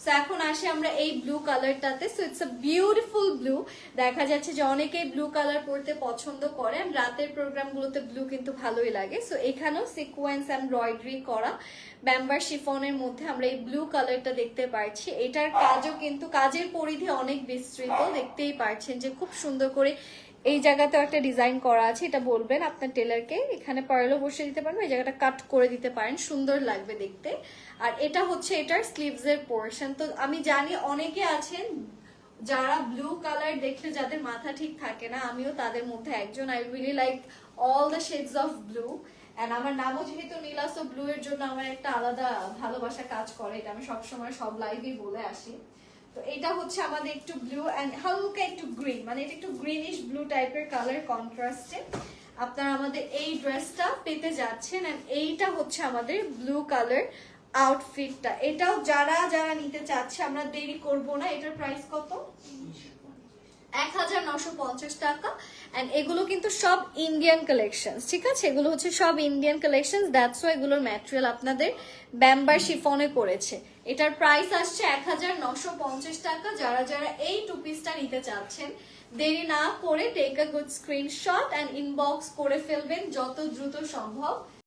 So এখন আসি আমরা এই ব্লু কালারটাতে। So it's a beautiful blue. দেখা যাচ্ছে যে অনেকেই ব্লু কালার পরতে পছন্দ করে, রাতের প্রোগ্রামগুলোতে ব্লু কিন্তু ভালোই লাগে। সো এখানেও সিকোয়েন্স এমব্রয়ডারি করা ব্যাম্বার শিফনের মধ্যে আমরা এই ব্লু কালারটা দেখতে পাচ্ছি। এটার কাজও কিন্তু, কাজের পরিধি অনেক বিস্তৃত, দেখতেই পাচ্ছেন যে খুব সুন্দর করে এই জায়গাতেও একটা ডিজাইন করা আছে। এটা বলবেন আপনার টেলারকে, এখানে পার্লও বসে দিতে পারেন, এই জায়গাটা কাট করে দিতে পারেন, সুন্দর লাগবে দেখতে। আর এটা হচ্ছে এটার স্লিভস এর পোর্শন। তো আমি জানি অনেকে আছেন যারা ব্লু কালার দেখলে যাদের মাথা ঠিক থাকে না, আমিও তাদের মধ্যে একজন। I really like all the shades of blue, and আমার নামও যেহেতু নীলা, সো ব্লু এর জন্য আমার একটা আলাদা ভালোবাসা কাজ করে, এটা আমি সবসময় সব লাইভেই বলে আসি। তো এটা হচ্ছে আমাদের একটু ব্লু এন্ড হালকা একটু গ্রিন, মানে এটা একটু গ্রিনিশ ব্লু টাইপের কালার কন্ট্রাস্টে আপনারা আমাদের এই ড্রেসটা পেতে যাচ্ছেন। এন্ড এইটা হচ্ছে আমাদের ব্লু কালার আউটফিটটা। এটাও যারা যারা নিতে চাচ্ছে, আমরা দেরি করব না। এটার প্রাইস কত? 1950 টাকা। এন্ড এগুলো কিন্তু সব ইন্ডিয়ান কালেকশনস, ঠিক আছে? এগুলো হচ্ছে সব ইন্ডিয়ান কালেকশনস, দ্যাটস ওয়াই এগুলোর ম্যাটেরিয়াল আপনাদের ব্যাম্বার শিফনে করেছে। এটার প্রাইস আসছে 1950 টাকা। যারা যারা এই টু পিসটা নিতে চাচ্ছেন, দেরি না করে take a good screenshot and inbox করে ফেলবেন যত দ্রুত সম্ভব।